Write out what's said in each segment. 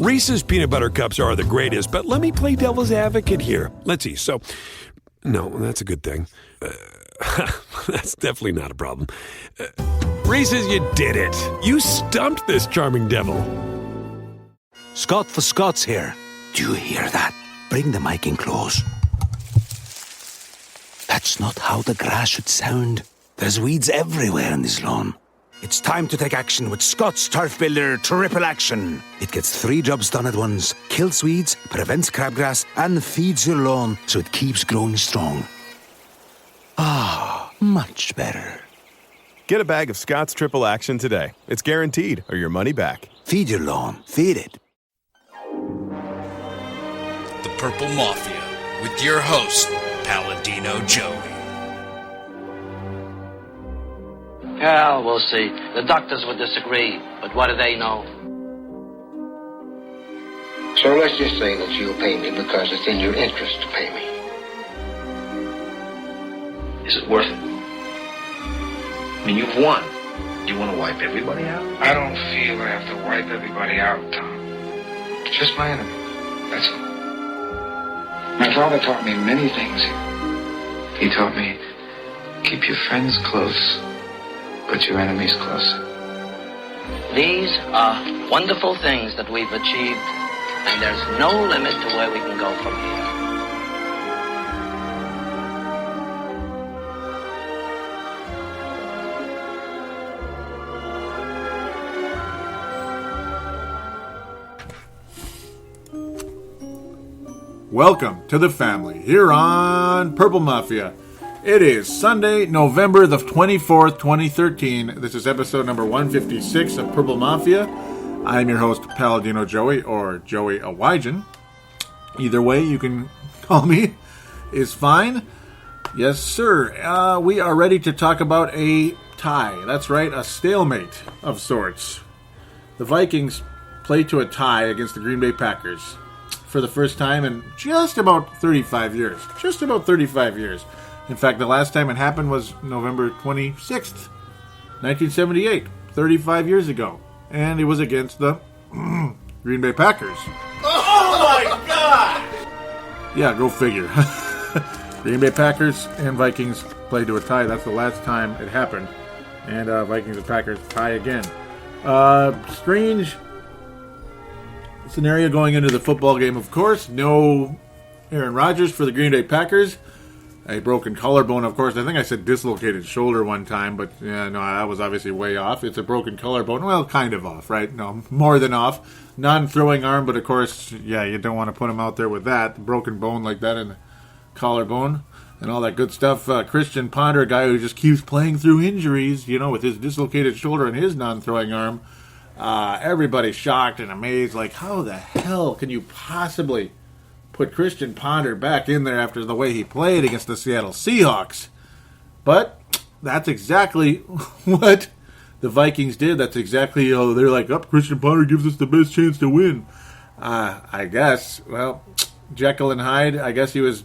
Reese's Peanut Butter Cups are the greatest, but let me play devil's advocate here. Let's see. So, no, that's a good thing. That's definitely not a problem. Reese's, you did it. You stumped this charming devil. Scott for Scots here. Do you hear that? Bring the mic in close. That's not how the grass should sound. There's weeds everywhere in this lawn. It's time to take action with Scott's Turf Builder Triple Action. It gets 3 jobs done at once. Kills weeds, prevents crabgrass, and feeds your lawn so it keeps growing strong. Ah, much better. Get a bag of Scott's Triple Action today. It's guaranteed, or your money back. Feed your lawn. Feed it. The Purple Mafia, with your host, Paladino Joey. Well, we'll see. The doctors would disagree, but what do they know? So let's just say that you'll pay me because it's in your interest to pay me. Is it worth it? I mean, you've won. Do you want to wipe everybody out? I don't feel I have to wipe everybody out, Tom. Just my enemies. That's all. My father taught me many things. He taught me, keep your friends close, but your enemies closer. These are wonderful things that we've achieved, and there's no limit to where we can go from here. Welcome to the family here on Purple Mafia. It is Sunday, November the 24th, 2013. This is episode number 156 of Purple Mafia. I'm your host, Paladino Joey, or Joey Awajan. Either way you can call me is fine. Yes, sir. We are ready to talk about a tie. That's right, a stalemate of sorts. The Vikings played to a tie against the Green Bay Packers for the first time in just about 35 years. Just about 35 years. In fact, the last time it happened was November 26th, 1978, 35 years ago. And it was against the Green Bay Packers. Oh my God! Yeah, go figure. Green Bay Packers and Vikings played to a tie. That's the last time it happened. And Vikings and Packers tie again. Strange scenario going into the football game, of course. No Aaron Rodgers for the Green Bay Packers. A broken collarbone, of course. I think I said dislocated shoulder one time, but yeah, no, that was obviously way off. It's a broken collarbone. Well, kind of off, right? No, more than off. Non-throwing arm, but of course, yeah, you don't want to put him out there with that. Broken bone like that in the collarbone and all that good stuff. Christian Ponder, a guy who just keeps playing through injuries, you know, with his dislocated shoulder and his non-throwing arm. Everybody shocked and amazed, like, how the hell can you possibly put Christian Ponder back in there after the way he played against the Seattle Seahawks? But that's exactly what the Vikings did. That's exactly, they're like, Christian Ponder gives us the best chance to win. I guess, well, Jekyll and Hyde, I guess he was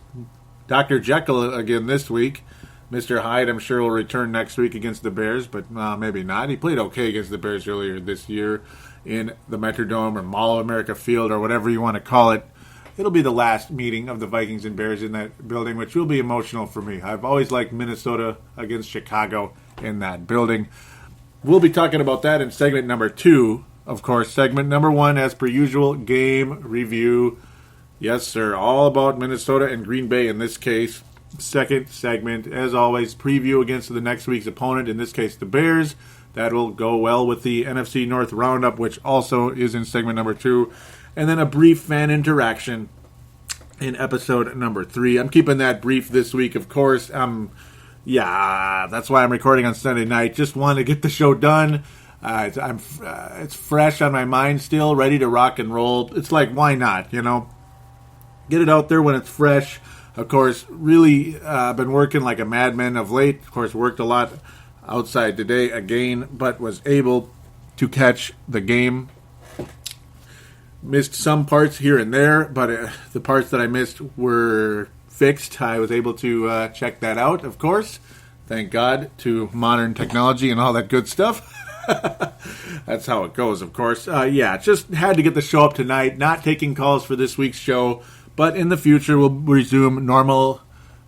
Dr. Jekyll again this week. Mr. Hyde, I'm sure, will return next week against the Bears, but maybe not. He played okay against the Bears earlier this year in the Metrodome or Mall of America Field or whatever you want to call it. It'll be the last meeting of the Vikings and Bears in that building, which will be emotional for me. I've always liked Minnesota against Chicago in that building. We'll be talking about that in segment number 2. Of course, segment number 1, as per usual, game review. Yes, sir, all about Minnesota and Green Bay in this case. Second segment, as always, preview against the next week's opponent, in this case the Bears. That will go well with the NFC North Roundup, which also is in segment number 2. And then a brief fan interaction in episode number 3. I'm keeping that brief this week, of course. Yeah, that's why I'm recording on Sunday night. Just want to get the show done. It's fresh on my mind still, ready to rock and roll. It's like, why not, you know? Get it out there when it's fresh. Of course, really been working like a madman of late. Of course, worked a lot outside today again, but was able to catch the game. Missed some parts here and there, but the parts that I missed were fixed. I was able to check that out, of course. Thank God to modern technology and all that good stuff. That's how it goes, of course. Just had to get the show up tonight. Not taking calls for this week's show, but in the future we'll resume normal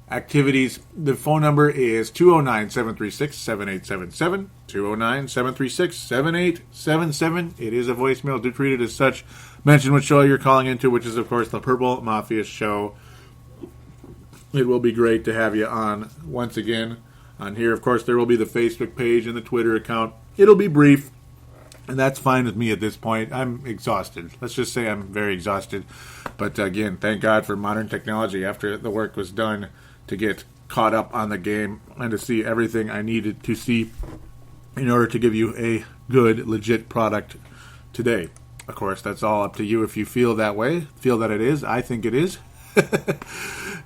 activities. The phone number is 209-736-7877. 209-736-7877. It is a voicemail. Do treat it as such. Mention what show you're calling into, which is, of course, the Purple Mafia Show. It will be great to have you on once again on here. Of course, there will be the Facebook page and the Twitter account. It'll be brief, and that's fine with me at this point. I'm exhausted. Let's just say I'm very exhausted. But again, thank God for modern technology after the work was done to get caught up on the game and to see everything I needed to see in order to give you a good, legit product today. Of course, that's all up to you if you feel that way. Feel that it is. I think it is.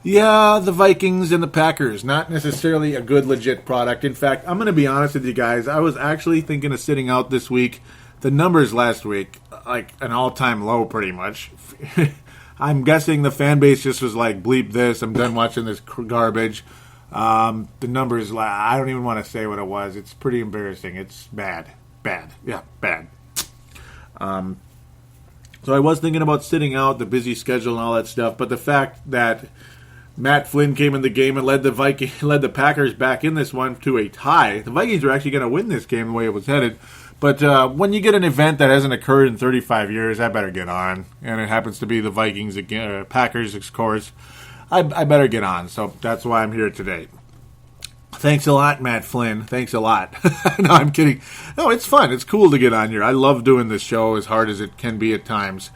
Yeah, the Vikings and the Packers. Not necessarily a good, legit product. In fact, I'm going to be honest with you guys. I was actually thinking of sitting out this week. The numbers last week, like an all-time low pretty much. I'm guessing the fan base just was like, bleep this, I'm done watching this garbage. The numbers, I don't even want to say what it was. It's pretty embarrassing. It's bad. Yeah, bad. So I was thinking about sitting out, the busy schedule and all that stuff, but the fact that Matt Flynn came in the game and led the Packers back in this one to a tie. The Vikings were actually going to win this game the way it was headed. But when you get an event that hasn't occurred in 35 years, I better get on. And it happens to be the Vikings again, Packers, of course. I better get on. So that's why I'm here today. Thanks a lot, Matt Flynn. Thanks a lot. No, I'm kidding. No, it's fun. It's cool to get on here. I love doing this show as hard as it can be at times.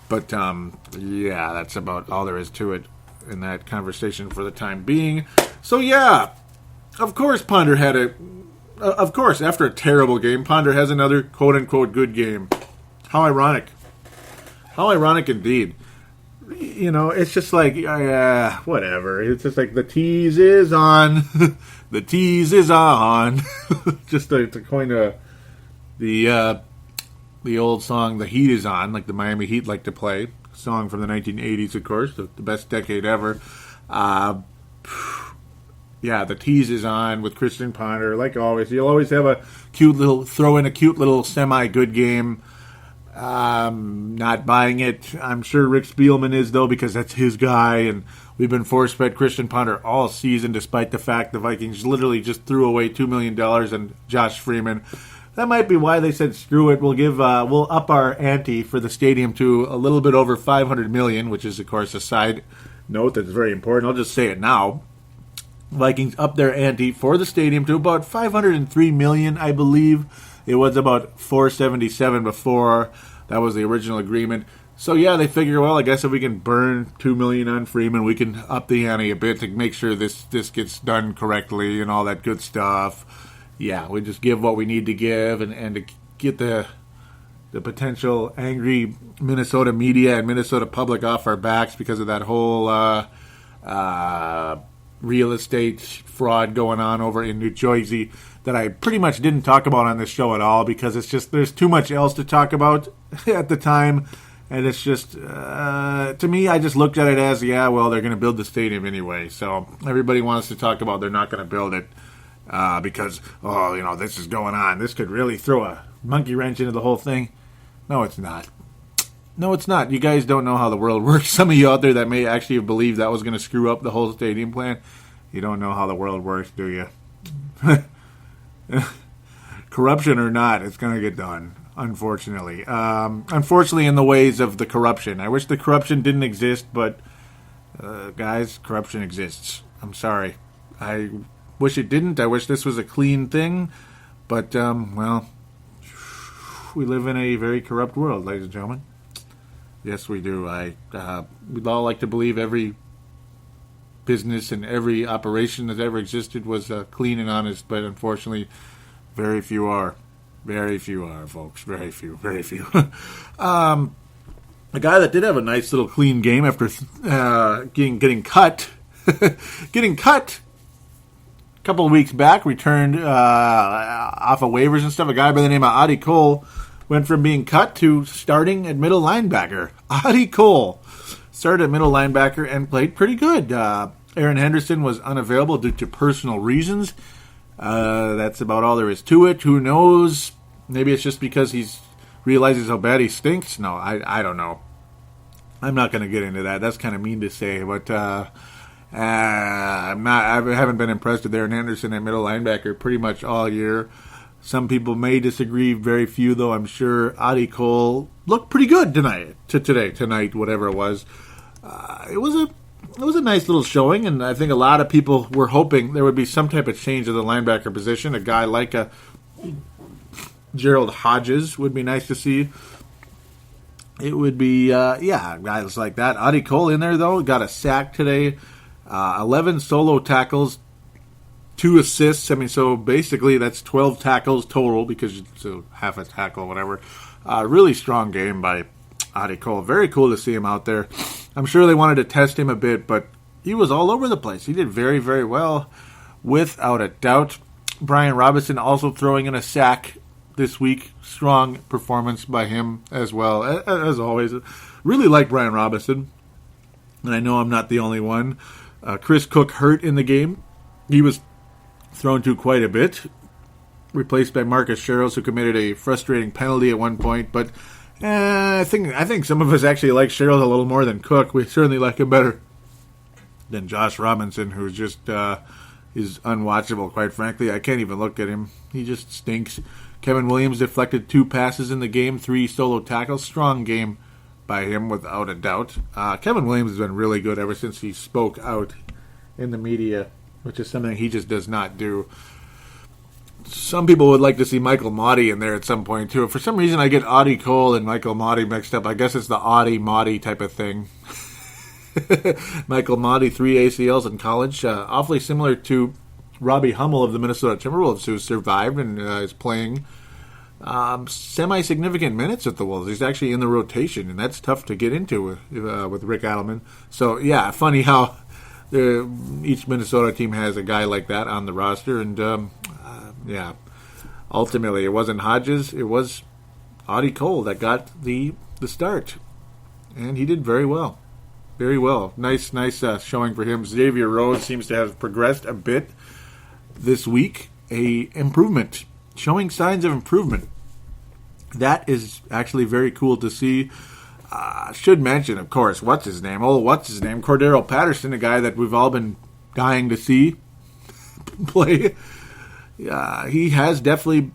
But, that's about all there is to it in that conversation for the time being. So, of course Ponder had Of course, after a terrible game, Ponder has another quote-unquote good game. How ironic. How ironic indeed. You know, it's just like, whatever. It's just like, the tease is on. The tease is on. Just to coin the old song, The Heat is On, like the Miami Heat like to play. Song from the 1980s, of course, the best decade ever. The tease is on with Christian Ponder. Like always, you'll always have a cute little semi-good game. Not buying it. I'm sure Rick Spielman is, though, because that's his guy, and we've been force-fed Christian Ponder all season, despite the fact the Vikings literally just threw away $2 million on Josh Freeman. That might be why they said, screw it, we'll up our ante for the stadium to a little bit over $500 million, which is, of course, a side note that's very important. I'll just say it now. Vikings up their ante for the stadium to about $503 million, I believe. It was about $477 before. That was the original agreement. So, they figure, well, I guess if we can burn $2 million on Freeman, we can up the ante a bit to make sure this gets done correctly and all that good stuff. Yeah, we just give what we need to give and to get the potential angry Minnesota media and Minnesota public off our backs because of that whole real estate fraud going on over in New Jersey that I pretty much didn't talk about on this show at all because it's just there's too much else to talk about at the time. And it's just, to me, I just looked at it as, they're going to build the stadium anyway. So everybody wants to talk about they're not going to build it because, this is going on. This could really throw a monkey wrench into the whole thing. No, it's not. No, it's not. You guys don't know how the world works. Some of you out there that may actually have believed that was going to screw up the whole stadium plan, you don't know how the world works, do you? Corruption or not, it's going to get done, unfortunately. Unfortunately, in the ways of the corruption. I wish the corruption didn't exist, but, guys, corruption exists. I'm sorry. I wish it didn't. I wish this was a clean thing. But, we live in a very corrupt world, ladies and gentlemen. Yes, we do. We'd all like to believe every business and every operation that ever existed was clean and honest, but unfortunately, very few are. Very few are, folks. Very few. Very few. A guy that did have a nice little clean game after getting cut. Getting cut a couple of weeks back, returned off of waivers and stuff. A guy by the name of Adi Cole went from being cut to starting at middle linebacker. Adi Cole started at middle linebacker and played pretty good. Aaron Henderson was unavailable due to personal reasons. That's about all there is to it. Who knows? Maybe it's just because he realizes how bad he stinks. No, I don't know. I'm not going to get into that. That's kind of mean to say, but I haven't been impressed with Aaron Anderson at middle linebacker pretty much all year. Some people may disagree, very few though, I'm sure. Adi Cole looked pretty good tonight, whatever it was. It was a nice little showing, and I think a lot of people were hoping there would be some type of change of the linebacker position. A guy like a Gerald Hodges would be nice to see. It would be, guys like that. Adi Cole in there, though, got a sack today. 11 solo tackles, 2 assists. I mean, so basically that's 12 tackles total because it's half a tackle, whatever. Really strong game by Adi Cole. Very cool to see him out there. I'm sure they wanted to test him a bit, but he was all over the place. He did very, very well, without a doubt. Brian Robinson also throwing in a sack this week. Strong performance by him as well, as always. Really like Brian Robinson, and I know I'm not the only one. Chris Cook hurt in the game. He was thrown to quite a bit, replaced by Marcus Sherrills, who committed a frustrating penalty at one point, but I think some of us actually like Sherrills a little more than Cook. We certainly like him better than Josh Robinson, who just is unwatchable, quite frankly. I can't even look at him. He just stinks. Kevin Williams deflected 2 passes in the game, 3 solo tackles. Strong game by him, without a doubt. Kevin Williams has been really good ever since he spoke out in the media, which is something he just does not do. Some people would like to see Michael Maudie in there at some point, too. For some reason, I get Adi Cole and Michael Maudie mixed up. I guess it's the Audi-Maudie type of thing. Michael Maudie, 3 ACLs in college. Awfully similar to Robbie Hummel of the Minnesota Timberwolves, who survived and is playing semi-significant minutes at the Wolves. He's actually in the rotation, and that's tough to get into with Rick Adelman. So, yeah, funny how each Minnesota team has a guy like that on the roster. And, ultimately, it wasn't Hodges. It was Adi Cole that got the start. And he did very well. Very well. Nice showing for him. Xavier Rhodes seems to have progressed a bit this week. Improvement. Showing signs of improvement. That is actually very cool to see. Should mention, of course, what's his name? Cordero Patterson, a guy that we've all been dying to see play. He has definitely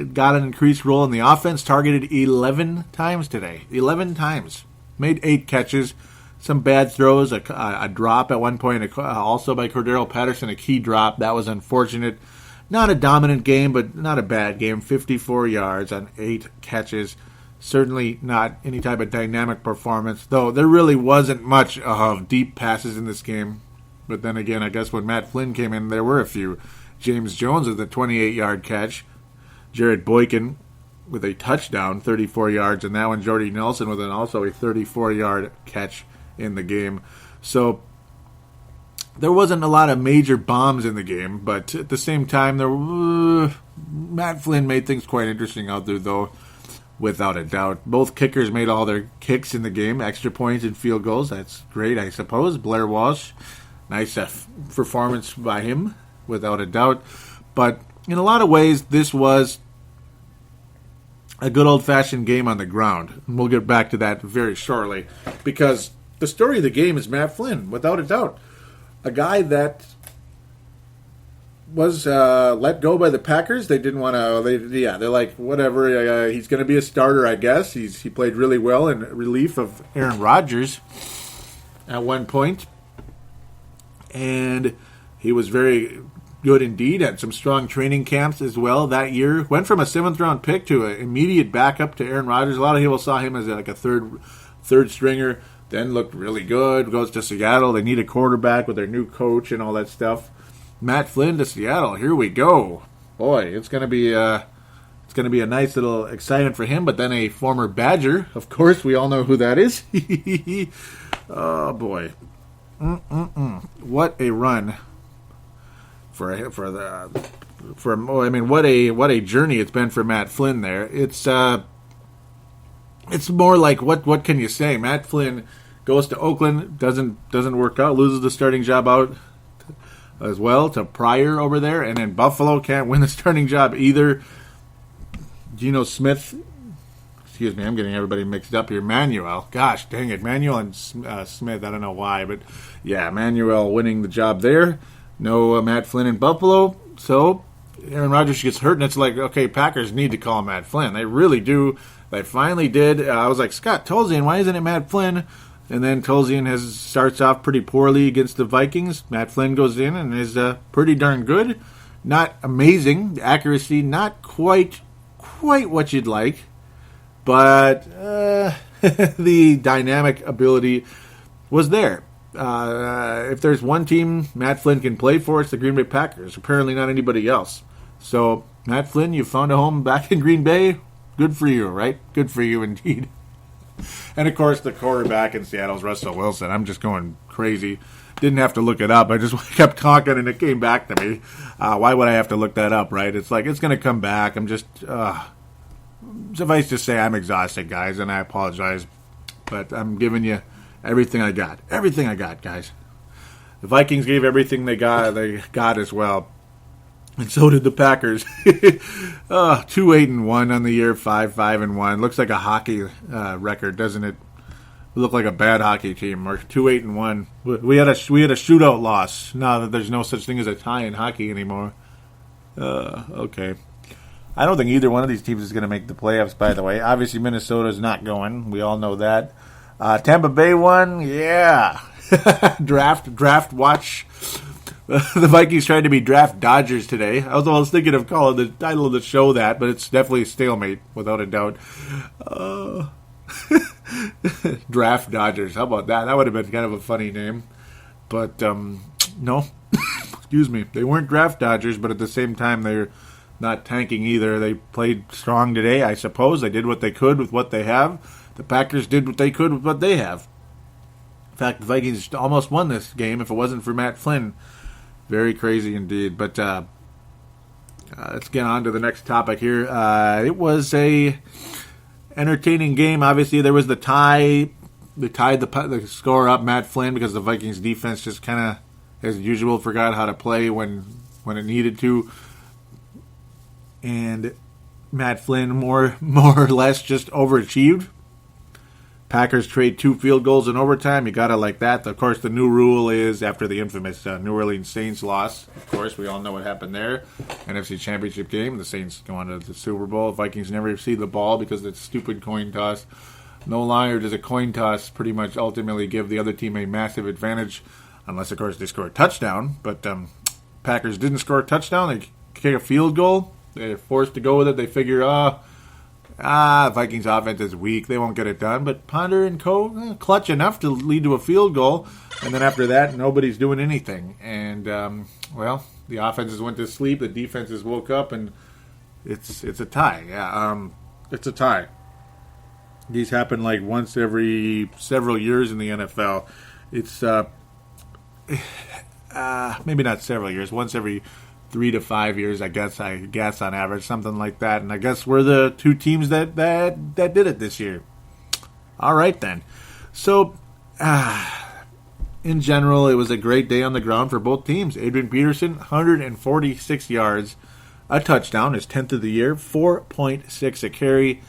got an increased role in the offense. Targeted 11 times today. 11 times. Made 8 catches. Some bad throws. A drop at one point. Also by Cordero Patterson, a key drop. That was unfortunate. Not a dominant game, but not a bad game. 54 yards on 8 catches. Certainly not any type of dynamic performance, though there really wasn't much of deep passes in this game. But then again, I guess when Matt Flynn came in, there were a few. James Jones with a 28-yard catch. Jared Boykin with a touchdown, 34 yards, and that one Jordy Nelson with also a 34-yard catch in the game. So there wasn't a lot of major bombs in the game, but at the same time, Matt Flynn made things quite interesting out there, though, without a doubt. Both kickers made all their kicks in the game, extra points and field goals. That's great, I suppose. Blair Walsh, nice performance by him, without a doubt. But in a lot of ways, this was a good old-fashioned game on the ground. And we'll get back to that very shortly, because the story of the game is Matt Flynn, without a doubt. A guy that was let go by the Packers. They didn't want to. They're like, whatever. He's going to be a starter, I guess. He played really well in relief of Aaron Rodgers at one point, and he was very good indeed. Had some strong training camps as well that year. Went from a 7th-round pick to an immediate backup to Aaron Rodgers. A lot of people saw him as like a third stringer. Then looked really good. Goes to Seattle. They need a quarterback with their new coach and all that stuff. Matt Flynn to Seattle. Here we go. Boy, it's going to be a nice little excitement for him. But then a former Badger, of course, we all know who that is. Oh boy, what a run what a journey it's been for Matt Flynn there. It's more like what can you say? Matt Flynn goes to Oakland, doesn't work out, loses the starting job out as well to Pryor over there, and then Buffalo can't win the starting job either. Geno Smith. Excuse me, I'm getting everybody mixed up here. Manuel. Gosh, dang it. Manuel and Smith. I don't know why, but yeah, Manuel winning the job there. No Matt Flynn in Buffalo. So Aaron Rodgers gets hurt, and it's like, okay, Packers need to call Matt Flynn. They really do. They finally did. I was like, Scott Tolzien, why isn't it Matt Flynn? And then Tolzien starts off pretty poorly against the Vikings. Matt Flynn goes in and is pretty darn good. Not amazing. The accuracy, not quite what you'd like. But the dynamic ability was there. If there's one team Matt Flynn can play for, it's the Green Bay Packers. Apparently not anybody else. So, Matt Flynn, you found a home back in Green Bay. Good for you, right? Good for you indeed. And, of course, the quarterback in Seattle is Russell Wilson. I'm just going crazy. Didn't have to look it up. I just kept talking, and it came back to me. Why would I have to look that up, right? It's like, it's going to come back. I'm just, suffice to say, I'm exhausted, guys, and I apologize. But I'm giving you everything I got. Everything I got, guys. The Vikings gave everything they got as well. And so did the Packers. 2-8-1 on the year, 5-5-1. Looks like a hockey record, doesn't it? Look like a bad hockey team. We're 2-8-1. We had a shootout loss. Now that there's no such thing as a tie in hockey anymore. Okay. I don't think either one of these teams is going to make the playoffs, by the way. Obviously, Minnesota's not going. We all know that. Tampa Bay won. Yeah. Draft watch. The Vikings tried to be draft dodgers today. I was thinking of calling the title of the show that, but it's definitely Stalemate, without a doubt. Draft dodgers. How about that? That would have been kind of a funny name. But, no. Excuse me. They weren't draft dodgers, but at the same time, they're not tanking either. They played strong today, I suppose. They did what they could with what they have. The Packers did what they could with what they have. In fact, the Vikings almost won this game if it wasn't for Matt Flynn. Very crazy indeed. But let's get on to the next topic here. It was a entertaining game. Obviously, there was the tie. They tied the score up, Matt Flynn, because the Vikings defense just kind of, as usual, forgot how to play when it needed to. And Matt Flynn more or less just overachieved. Packers trade 2 field goals in overtime. You got to like that. Of course, the new rule is after the infamous New Orleans Saints loss. Of course, we all know what happened there. NFC Championship game. The Saints go on to the Super Bowl. Vikings never receive the ball because of the stupid coin toss. No longer does a coin toss pretty much ultimately give the other team a massive advantage, unless, of course, they score a touchdown. But Packers didn't score a touchdown. They kick a field goal. They're forced to go with it. They figure, Vikings offense is weak. They won't get it done. But Ponder and co. Clutch enough to lead to a field goal. And then after that, nobody's doing anything. And, the offenses went to sleep. The defenses woke up. And it's a tie. Yeah, it's a tie. These happen like once every several years in the NFL. It's maybe not several years. Once every 3 to 5 years, I guess on average, something like that. And I guess we're the 2 teams that did it this year. All right, then. So, in general, it was a great day on the ground for both teams. Adrian Peterson, 146 yards, a touchdown, his 10th of the year, 4.6 a carry.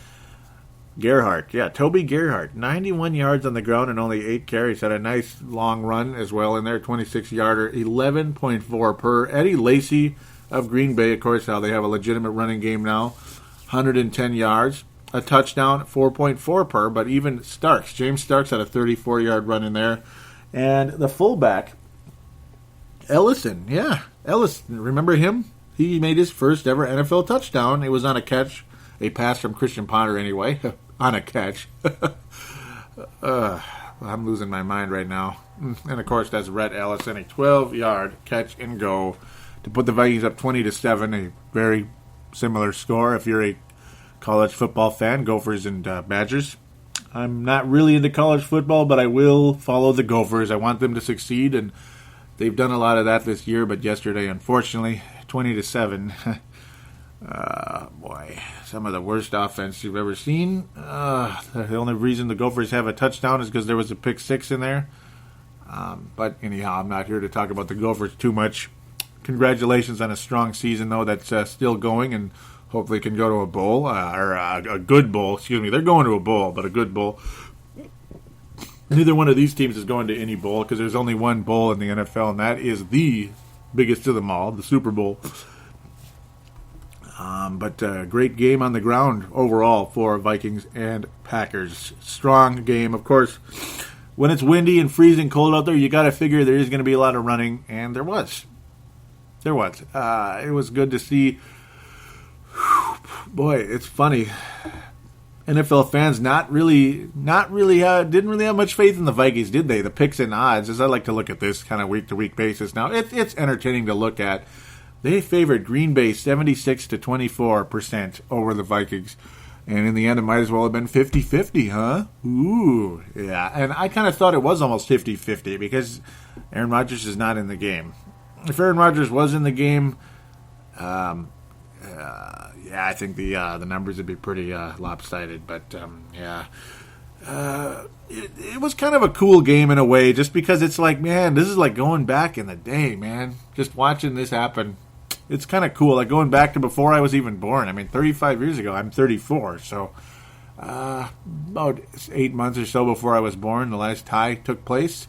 Toby Gerhart, 91 yards on the ground and only 8 carries. Had a nice long run as well in there, 26-yarder, 11.4 per. Eddie Lacy of Green Bay, of course, how they have a legitimate running game now, 110 yards, a touchdown, 4.4 per. But even James Starks had a 34-yard run in there. And the fullback, Ellison, remember him? He made his first ever NFL touchdown. It was on a catch, a pass from Christian Ponder anyway. On a catch. I'm losing my mind right now. And, of course, that's Rhett Ellison, a 12-yard catch and go to put the Vikings up 20-7, a very similar score if you're a college football fan, Gophers and Badgers. I'm not really into college football, but I will follow the Gophers. I want them to succeed, and they've done a lot of that this year, but yesterday, unfortunately, 20-7. Boy, some of the worst offense you've ever seen. The only reason the Gophers have a touchdown is because there was a pick 6 in there. But anyhow, I'm not here to talk about the Gophers too much. Congratulations on a strong season, though, that's still going, and hopefully can go to a bowl, or a good bowl. Excuse me. They're going to a bowl, but a good bowl. Neither one of these teams is going to any bowl because there's only one bowl in the NFL, and that is the biggest of them all, the Super Bowl. But great game on the ground overall for Vikings and Packers. Strong game. Of course, when it's windy and freezing cold out there, you got to figure there is going to be a lot of running, and there was. It was good to see. Boy, it's funny. NFL fans didn't really have much faith in the Vikings, did they? The picks and odds, as I like to look at this kind of week-to-week basis. Now, it's entertaining to look at. They favored Green Bay 76% to 24% over the Vikings. And in the end, it might as well have been 50-50, huh? Ooh, yeah. And I kind of thought it was almost 50-50 because Aaron Rodgers is not in the game. If Aaron Rodgers was in the game, I think the numbers would be pretty lopsided. But, it was kind of a cool game in a way just because it's like, man, this is like going back in the day, man. Just watching this happen. It's kind of cool, like going back to before I was even born. I mean, 35 years ago, I'm 34, so about 8 months or so before I was born, the last tie took place,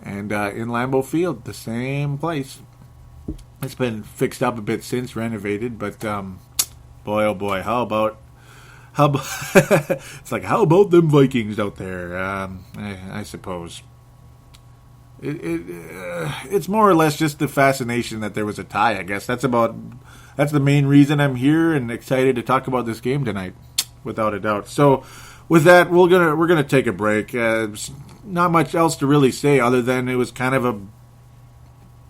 and in Lambeau Field, the same place. It's been fixed up a bit since, renovated, but boy, oh boy, how about it's like, how about them Vikings out there? I suppose. It's more or less just the fascination that there was a tie, I guess. That's the main reason I'm here and excited to talk about this game tonight, without a doubt. So, with that, we're gonna take a break. Not much else to really say other than it was kind of a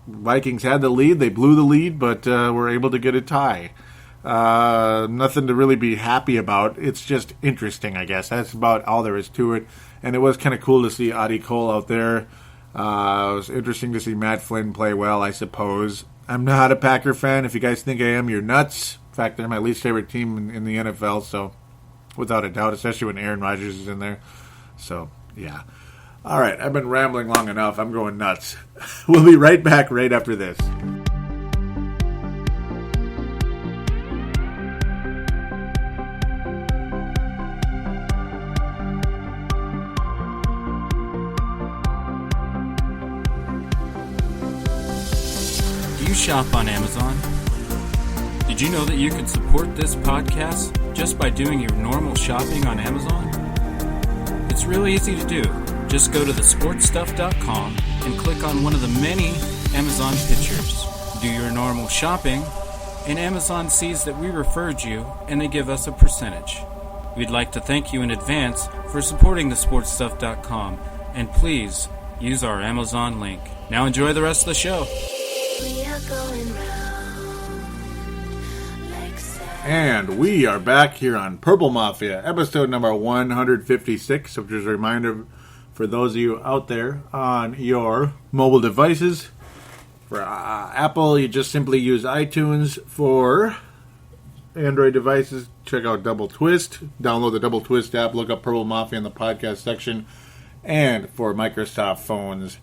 Vikings had the lead, they blew the lead, but were able to get a tie. Nothing to really be happy about. It's just interesting, I guess. That's about all there is to it. And it was kind of cool to see Adi Cole out there. It was interesting to see Matt Flynn play well, I suppose. I'm not a Packer fan. If you guys think I am, you're nuts. In fact, they're my least favorite team in the NFL, so without a doubt, especially when Aaron Rodgers is in there. So, yeah. All right, I've been rambling long enough. I'm going nuts. We'll be right back right after this. Shop on Amazon? Did you know that you can support this podcast just by doing your normal shopping on Amazon? It's really easy to do. Just go to thesportstuff.com and click on one of the many Amazon pictures. Do your normal shopping, and Amazon sees that we referred you, and they give us a percentage. We'd like to thank you in advance for supporting thesportstuff.com, and please use our Amazon link. Now enjoy the rest of the show. And we are back here on Purple Mafia, episode number 156, which is a reminder for those of you out there on your mobile devices. For Apple, you just simply use iTunes. For Android devices, check out Double Twist. Download the Double Twist app, look up Purple Mafia in the podcast section. And for Microsoft phones,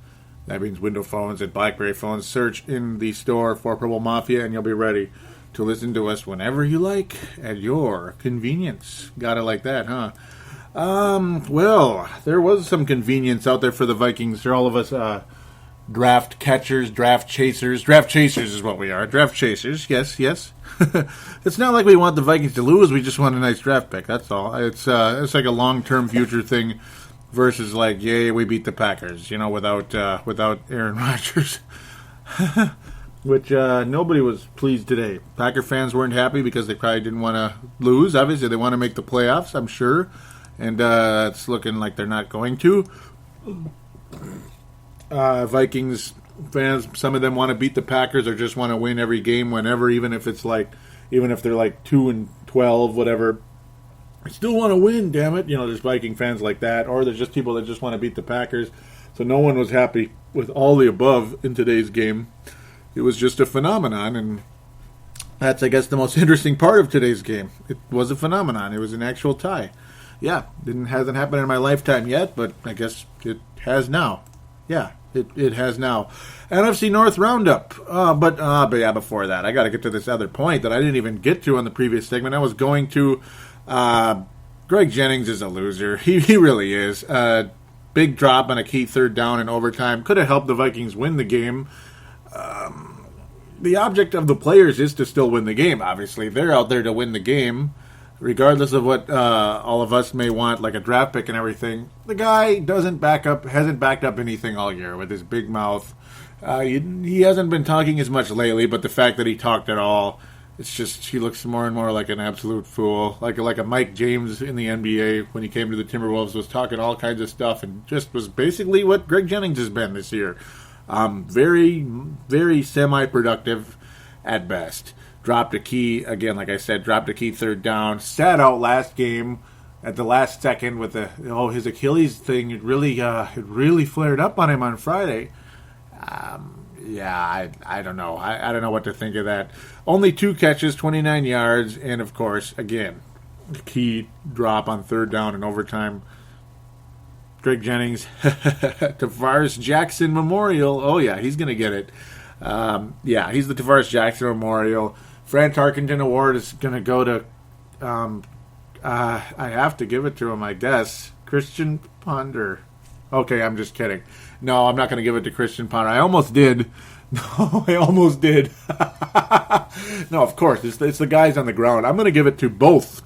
that means Windows phones and BlackBerry phones, search in the store for Purple Mafia and you'll be ready to listen to us whenever you like at your convenience. Got it like that, huh? Well, there was some convenience out there for the Vikings. For all of us draft catchers, draft chasers. Draft chasers is what we are. Draft chasers, yes. It's not like we want the Vikings to lose. We just want a nice draft pick. That's all. It's like a long-term future thing versus like, yay, we beat the Packers, without Aaron Rodgers. Which nobody was pleased today. Packer fans weren't happy because they probably didn't want to lose. Obviously, they want to make the playoffs, I'm sure. And it's looking like they're not going to. Vikings fans, some of them want to beat the Packers or just want to win every game whenever, even if they're like 2-12, whatever. I still want to win, damn it. There's Viking fans like that. Or there's just people that just want to beat the Packers. So no one was happy with all the above in today's game. It was just a phenomenon, and that's, I guess, the most interesting part of today's game. It was a phenomenon. It was an actual tie. Yeah, hasn't happened in my lifetime yet, but I guess it has now. Yeah, It has now. NFC North Roundup. But yeah, before that, I got to get to this other point that I didn't even get to on the previous segment. I was going to... Greg Jennings is a loser. He really is. Big drop on a key third down in overtime. Could have helped the Vikings win the game. The object of the players is to still win the game, obviously. They're out there to win the game, regardless of what all of us may want, like a draft pick and everything. The guy hasn't backed up anything all year with his big mouth. He hasn't been talking as much lately, but the fact that he talked at all, it's just he looks more and more like an absolute fool. Like a Mike James in the NBA when he came to the Timberwolves was talking all kinds of stuff and just was basically what Greg Jennings has been this year. Very, very semi-productive at best. Dropped a key, again, like I said, dropped a key third down. Sat out last game at the last second with his Achilles thing. It really flared up on him on Friday. Yeah, I don't know. I don't know what to think of that. Only 2 catches, 29 yards, and of course, again, the key drop on third down in overtime. Greg Jennings, Tavares Jackson Memorial. Oh, yeah, he's going to get it. Yeah, he's the Tavares Jackson Memorial. Fran Tarkenton Award is going to go to, I have to give it to him, I guess, Christian Ponder. Okay, I'm just kidding. No, I'm not going to give it to Christian Ponder. I almost did. No, I almost did. No, of course, it's the guys on the ground. I'm going to give it to both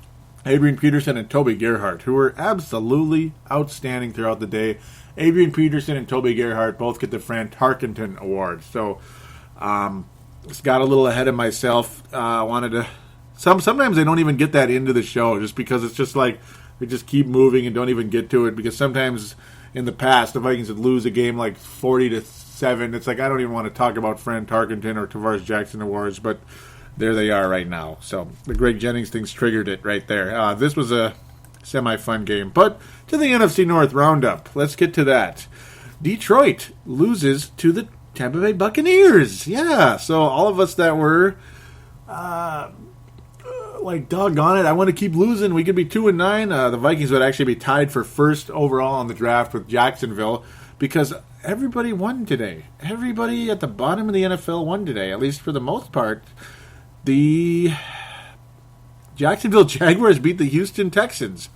Adrian Peterson and Toby Gerhart, who were absolutely outstanding throughout the day. Adrian Peterson and Toby Gerhart both get the Fran Tarkenton Award. So, just got a little ahead of myself. Wanted to... Sometimes I don't even get that into the show just because it's just like we just keep moving and don't even get to it because sometimes in the past the Vikings would lose a game like 40-7. It's like I don't even want to talk about Fran Tarkenton or Tavares Jackson Awards, but there they are right now. So the Greg Jennings thing's triggered it right there. This was a semi-fun game. But to the NFC North Roundup. Let's get to that. Detroit loses to the Tampa Bay Buccaneers. Yeah, so all of us that were like, doggone it, I want to keep losing. We could be 2-9. The Vikings would actually be tied for first overall in the draft with Jacksonville because everybody won today. Everybody at the bottom of the NFL won today, at least for the most part. The Jacksonville Jaguars beat the Houston Texans.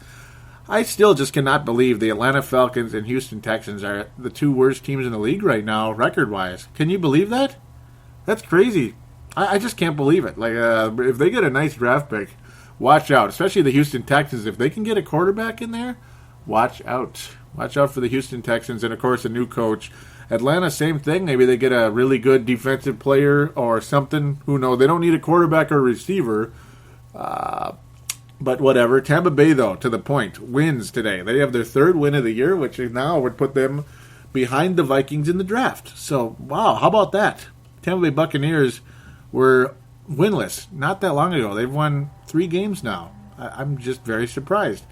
I still just cannot believe the Atlanta Falcons and Houston Texans are the 2 worst teams in the league right now, record-wise. Can you believe that? That's crazy. I just can't believe it. Like, if they get a nice draft pick, watch out. Especially the Houston Texans. If they can get a quarterback in there, watch out. Watch out for the Houston Texans and, of course, a new coach. Atlanta, same thing. Maybe they get a really good defensive player or something. Who knows? They don't need a quarterback or a receiver. But whatever. Tampa Bay, though, to the point, wins today. They have their 3rd win of the year, which now would put them behind the Vikings in the draft. So, wow, how about that? Tampa Bay Buccaneers were winless not that long ago. They've won 3 games now. I'm just very surprised.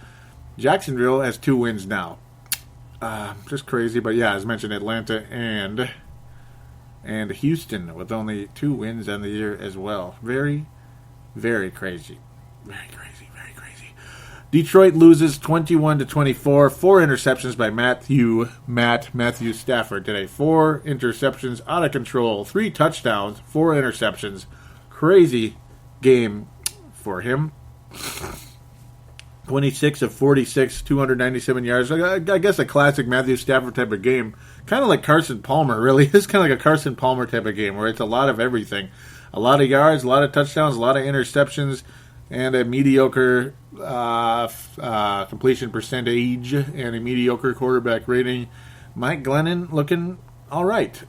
Jacksonville has 2 wins now. Just crazy, but yeah, as mentioned, Atlanta and Houston with only 2 wins on the year as well. Very, very crazy. Very crazy, very crazy. Detroit loses 21-24. 4 interceptions by Matthew Stafford today. 4 interceptions out of control. 3 touchdowns, 4 interceptions. Crazy game for him. 26 of 46, 297 yards. I guess a classic Matthew Stafford type of game. Kind of like Carson Palmer, really. It's kind of like a Carson Palmer type of game where it's a lot of everything. A lot of yards, a lot of touchdowns, a lot of interceptions, and a mediocre completion percentage and a mediocre quarterback rating. Mike Glennon looking all right.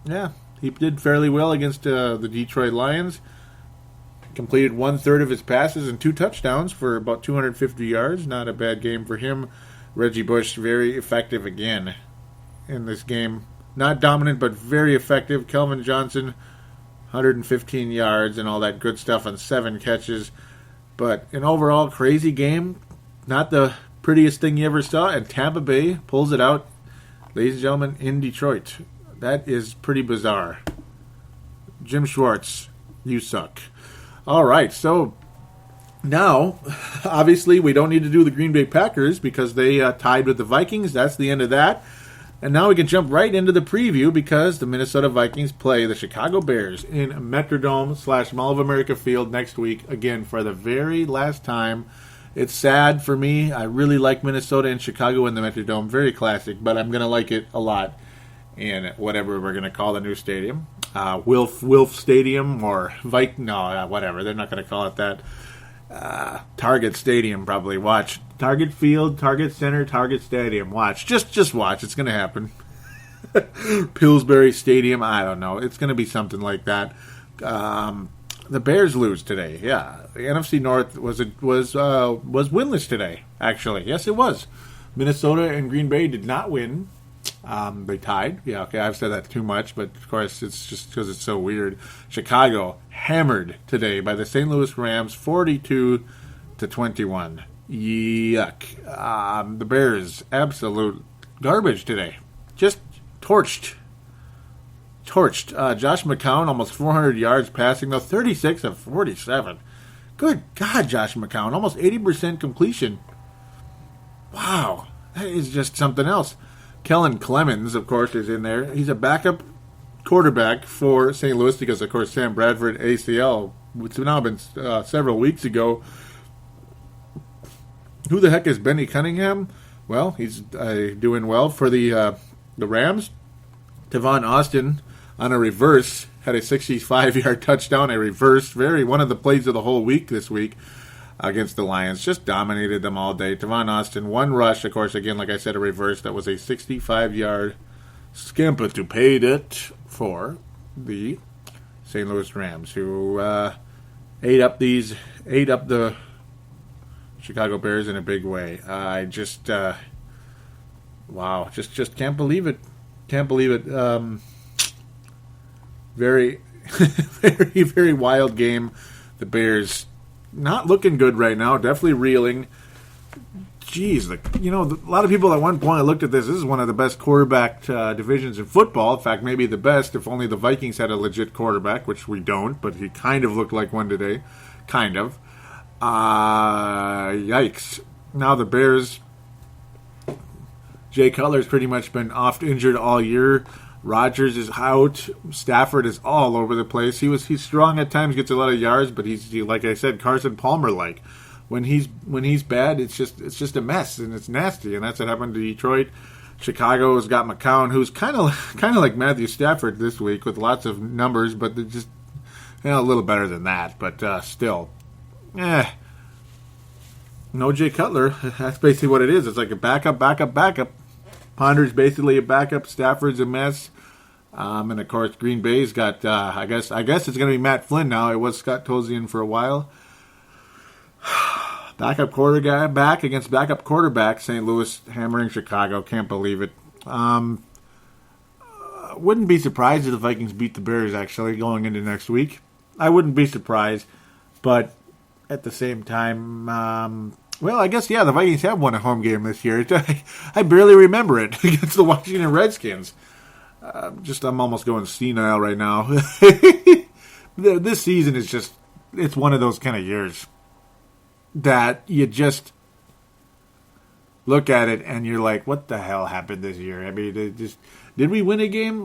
Yeah, he did fairly well against the Detroit Lions. Completed 1/3 of his passes and 2 touchdowns for about 250 yards. Not a bad game for him. Reggie Bush, very effective again in this game. Not dominant, but very effective. Kelvin Johnson, 115 yards and all that good stuff on 7 catches. But an overall crazy game. Not the prettiest thing you ever saw. And Tampa Bay pulls it out, ladies and gentlemen, in Detroit. That is pretty bizarre. Jim Schwartz, you suck. All right, so now, obviously, we don't need to do the Green Bay Packers because they tied with the Vikings. That's the end of that. And now we can jump right into the preview because the Minnesota Vikings play the Chicago Bears in Metrodome / Mall of America Field next week, again, for the very last time. It's sad for me. I really like Minnesota and Chicago in the Metrodome. Very classic, but I'm going to like it a lot in whatever we're going to call the new stadium. Wilf Stadium or whatever. They're not going to call it that. Target Stadium, probably. Watch. Target Field, Target Center, Target Stadium. Watch. Just watch. It's going to happen. Pillsbury Stadium. I don't know. It's going to be something like that. The Bears lose today. Yeah. The NFC North was winless today, actually. Yes, it was. Minnesota and Green Bay did not win. They tied. Yeah, okay, I've said that too much, but of course it's just because it's so weird. Chicago hammered today by the St. Louis Rams 42-21. Yuck. The Bears, absolute garbage today. Just torched. Josh McCown, almost 400 yards passing, though 36 of 47. Good God, Josh McCown, almost 80% completion. Wow, that is just something else. Kellen Clemens, of course, is in there. He's a backup quarterback for St. Louis because, of course, Sam Bradford ACL, which has now been several weeks ago. Who the heck is Benny Cunningham? Well, he's doing well for the Rams. Tavon Austin on a reverse had a 65-yard touchdown, a reverse, one of the plays of the whole week this week against the Lions. Just dominated them all day. Tavon Austin, one rush, of course, again, like I said, a reverse. That was a 65-yard scamper to pay it for the St. Louis Rams, who ate up the Chicago Bears in a big way. I just, wow, just can't believe it. Can't believe it. Very, very, very wild game. The Bears not looking good right now. Definitely reeling. Jeez, a lot of people at one point looked at this. This is one of the best quarterback divisions in football. In fact, maybe the best, if only the Vikings had a legit quarterback, which we don't, but he kind of looked like one today. Kind of. Yikes. Now the Bears, Jay Cutler's pretty much been off injured all year. Rodgers is out. Stafford is all over the place. He's strong at times, gets a lot of yards, but he's like I said, Carson Palmer like. When he's bad, it's just a mess and it's nasty, and that's what happened to Detroit. Chicago's got McCown, who's kind of like Matthew Stafford this week with lots of numbers, but they're just a little better than that. But still, no Jay Cutler. That's basically what it is. It's like a backup. Ponder's basically a backup. Stafford's a mess. And of course, Green Bay's got. I guess it's going to be Matt Flynn now. It was Scott Tolzien for a while. Backup quarterback against backup quarterback. St. Louis hammering Chicago. Can't believe it. Wouldn't be surprised if the Vikings beat the Bears, actually, going into next week. I wouldn't be surprised. But at the same time, well, I guess, the Vikings have won a home game this year. I barely remember it against the Washington Redskins. I'm almost going senile right now. This season is it's one of those kind of years that you just look at it and you're like, what the hell happened this year? I mean, did we win a game?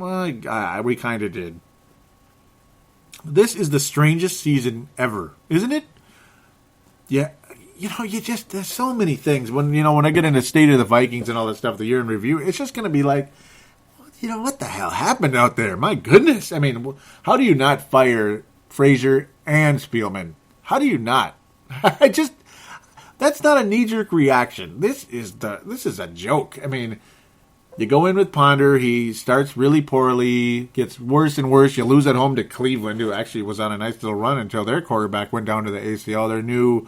We kind of did. This is the strangest season ever, isn't it? Yeah. There's so many things. When I get into State of the Vikings and all that stuff, the year in review, it's just going to be like, what the hell happened out there? My goodness. I mean, how do you not fire Frazier and Spielman? How do you not? That's not a knee-jerk reaction. This is a joke. I mean, you go in with Ponder, he starts really poorly, gets worse and worse. You lose at home to Cleveland, who actually was on a nice little run until their quarterback went down to the ACL. Their new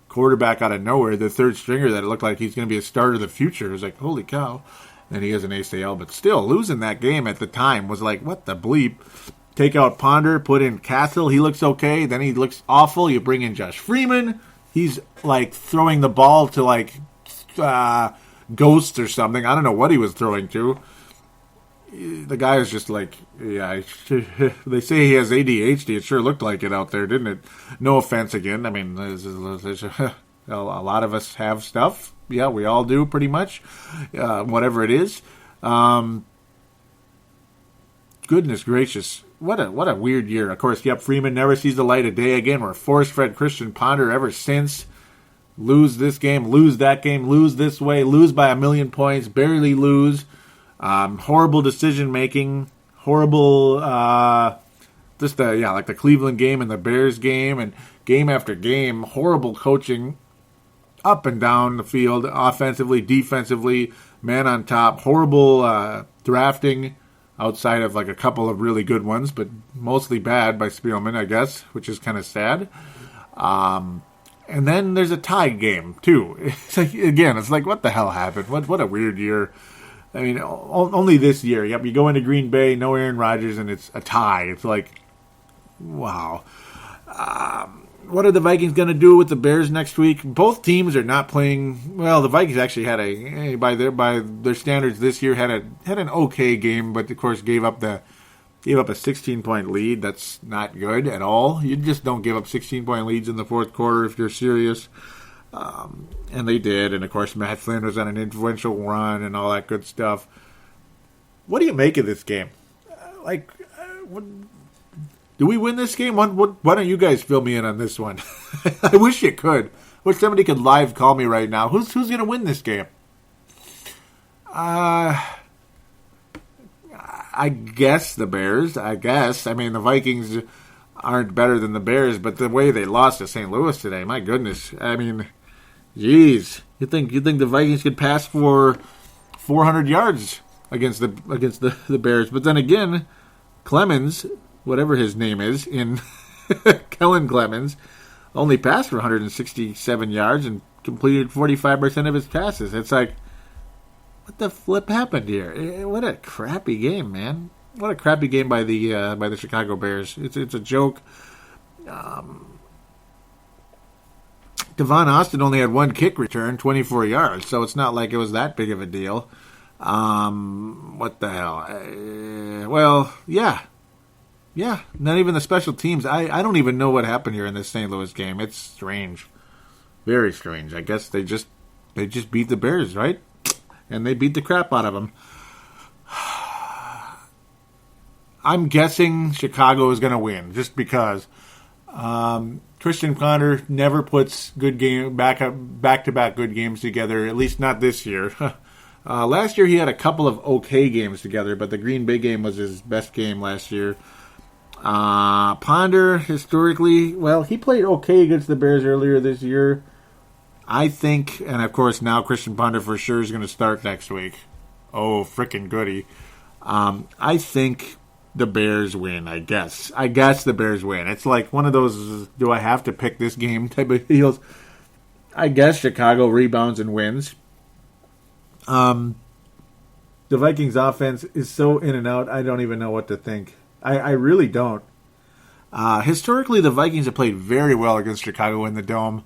quarterback out of nowhere, the third stringer that it looked like he's going to be a starter of the future. It was like, holy cow. And he has an ACL, but still, losing that game at the time was like, what the bleep? Take out Ponder, put in Castle, he looks okay, then he looks awful. You bring in Josh Freeman, he's like throwing the ball to like ghosts or something. I don't know what he was throwing to. The guy is just like, they say he has ADHD. It sure looked like it out there, didn't it? No offense again. I mean, there's a lot of us have stuff. Yeah, we all do pretty much, whatever it is. Goodness gracious. What a weird year. Of course, Freeman never sees the light of day again. We're force-fed Christian Ponder ever since. Lose this game, lose that game, lose this way, lose by 1,000,000 points, barely lose. Horrible decision-making, horrible, like the Cleveland game and the Bears game, and game after game, horrible coaching up and down the field, offensively, defensively, man on top, horrible drafting outside of like a couple of really good ones, but mostly bad by Spielman, I guess, which is kind of sad. And then there's a tie game, too. It's like, again, it's like, what the hell happened? What a weird year. I mean, only this year. Yep, you go into Green Bay, no Aaron Rodgers, and it's a tie. It's like, wow. What are the Vikings going to do with the Bears next week? Both teams are not playing well. The Vikings actually had by their standards this year had an okay game, but of course gave up a 16-point lead. That's not good at all. You just don't give up 16-point leads in the fourth quarter if you're serious. And they did. And of course Matt Flynn was on an influential run and all that good stuff. What do you make of this game? Do we win this game? Why don't you guys fill me in on this one? I wish you could. Wish somebody could live call me right now. Who's going to win this game? I guess the Bears. I mean, the Vikings aren't better than the Bears, but the way they lost to St. Louis today, my goodness. I mean, geez. You think the Vikings could pass for 400 yards against the Bears? But then again, Clemens, whatever his name is, in Kellen Clemens, only passed for 167 yards and completed 45% of his passes. It's like, what the flip happened here? What a crappy game, man. What a crappy game by the Chicago Bears. It's a joke. Devon Austin only had one kick return, 24 yards, so it's not like it was that big of a deal. What the hell? Yeah, not even the special teams. I don't even know what happened here in this St. Louis game. It's strange. Very strange. I guess they just beat the Bears, right? And they beat the crap out of them. I'm guessing Chicago is going to win just because Christian Ponder never puts back-to-back good games together, at least not this year. Last year he had a couple of okay games together, but the Green Bay game was his best game last year. Ponder, historically, well, he played okay against the Bears earlier this year. I think, and of course now Christian Ponder for sure is going to start next week. Oh, frickin' goody. I think the Bears win, I guess. I guess the Bears win. It's like one of those, do I have to pick this game type of deals. I guess Chicago rebounds and wins. The Vikings offense is so in and out, I don't even know what to think. I really don't. Historically, the Vikings have played very well against Chicago in the Dome.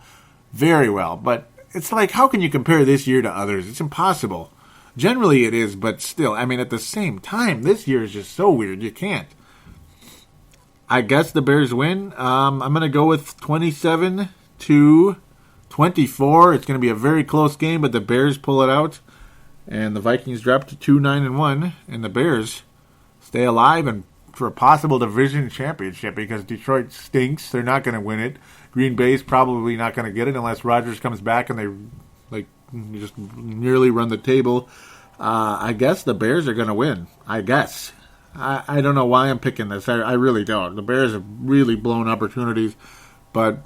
Very well. But it's like, how can you compare this year to others? It's impossible. Generally it is, but still, I mean, at the same time, this year is just so weird. You can't. I guess the Bears win. I'm going to go with 27-24. It's going to be a very close game, but the Bears pull it out. And the Vikings drop to 2-9-1. And the Bears stay alive and for a possible division championship because Detroit stinks. They're not going to win it. Green Bay's probably not going to get it unless Rodgers comes back and they just nearly run the table. I guess the Bears are going to win. I guess. I don't know why I'm picking this. I really don't. The Bears have really blown opportunities, but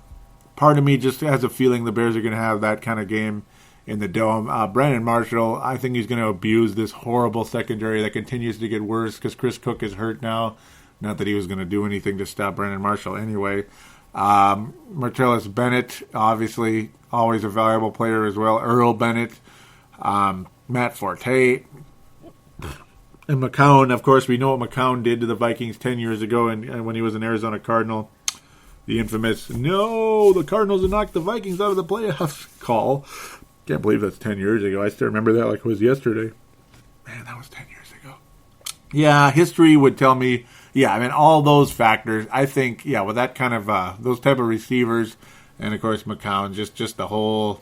part of me just has a feeling the Bears are going to have that kind of game in the Dome. Brandon Marshall, I think he's going to abuse this horrible secondary that continues to get worse because Chris Cook is hurt now. Not that he was going to do anything to stop Brandon Marshall anyway. Martellus Bennett, obviously, always a valuable player as well. Earl Bennett, Matt Forte, and McCown. Of course, we know what McCown did to the Vikings 10 years ago and when he was an Arizona Cardinal. The infamous, no, the Cardinals have knocked the Vikings out of the playoffs call. Can't believe that's 10 years ago. I still remember that like it was yesterday. Man, that was 10 years ago. Yeah, history would tell me, I mean, all those factors, I think, with that kind of, those type of receivers, and of course McCown, just the whole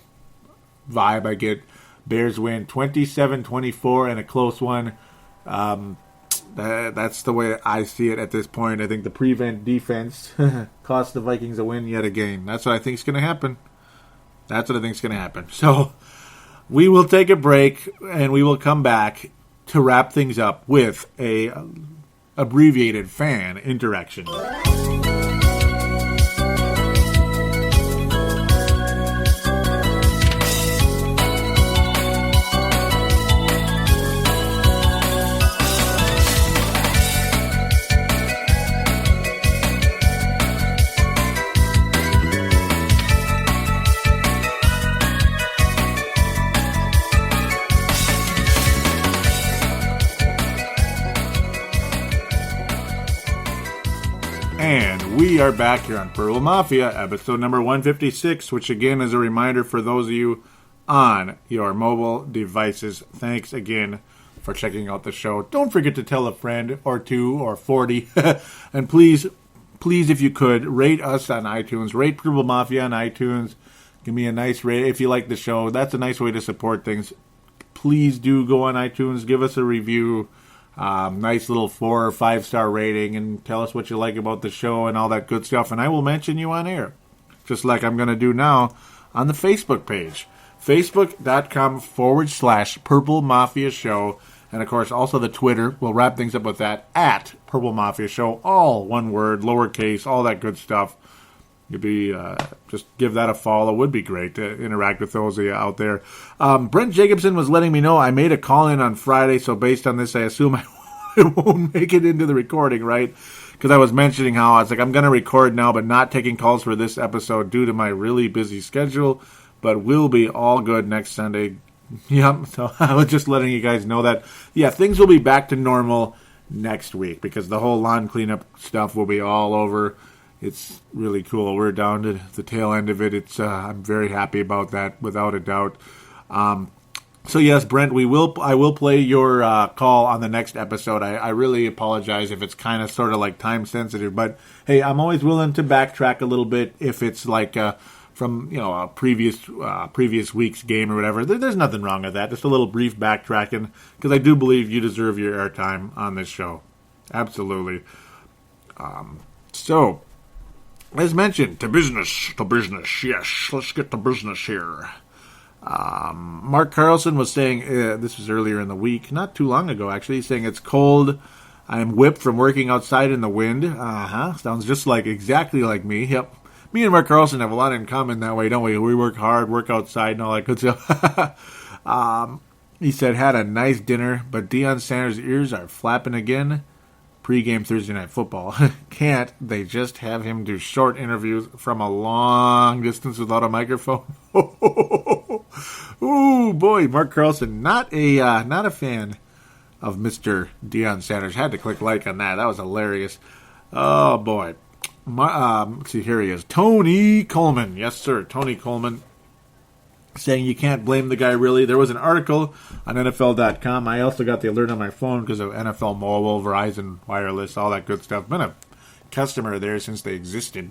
vibe I get. Bears win 27-24 in a close one. That's the way I see it at this point. I think the prevent defense cost the Vikings a win yet again. That's what I think is going to happen. So we will take a break, and we will come back to wrap things up with a abbreviated fan interaction. And we are back here on Purple Mafia, episode number 156, which again is a reminder for those of you on your mobile devices. Thanks again for checking out the show. Don't forget to tell a friend or two or 40. And please, if you could, rate us on iTunes. Rate Purple Mafia on iTunes. Give me a nice rate if you like the show. That's a nice way to support things. Please do go on iTunes. Give us a review. Nice little 4 or 5 star rating, and tell us what you like about the show and all that good stuff, and I will mention you on air, just like I'm going to do now on the Facebook page, facebook.com/Purple Mafia Show, and of course also the Twitter. We'll wrap things up with that, at Purple Mafia Show, all one word, lowercase, all that good stuff. You'd be just give that a follow. Would be great to interact with those of you out there. Brent Jacobson was letting me know I made a call in on Friday, so based on this, I assume I won't make it into the recording, right? Because I was mentioning how I was like, I'm going to record now, but not taking calls for this episode due to my really busy schedule. But we'll be all good next Sunday. Yep. So I was just letting you guys know that. Yeah, things will be back to normal next week because the whole lawn cleanup stuff will be all over. It's really cool. We're down to the tail end of it. It's I'm very happy about that, without a doubt. So yes, Brent, I will play your call on the next episode. I really apologize if it's kind of sort of like time sensitive, but hey, I'm always willing to backtrack a little bit if it's like from a previous week's game or whatever. There's nothing wrong with that. Just a little brief backtracking because I do believe you deserve your airtime on this show. Absolutely. So. As mentioned, to business, yes, let's get to business here. Mark Carlson was saying, this was earlier in the week, not too long ago actually, saying it's cold, I'm whipped from working outside in the wind. Sounds just exactly like me. Yep. Me and Mark Carlson have a lot in common that way, don't we? We work hard, work outside, and all that good stuff. He said, had a nice dinner, but Deion Sanders' ears are flapping again. Pre-game Thursday Night Football. Can't they just have him do short interviews from a long distance without a microphone? Ooh, boy, Mark Carlson, not a fan of Mr. Deion Sanders. Had to click like on that. That was hilarious. Oh, boy. Let's see, here he is. Tony Coleman. Yes, sir, Tony Coleman. Saying you can't blame the guy, really. There was an article on NFL.com. I also got the alert on my phone because of NFL Mobile, Verizon Wireless, all that good stuff. Been a customer there since they existed.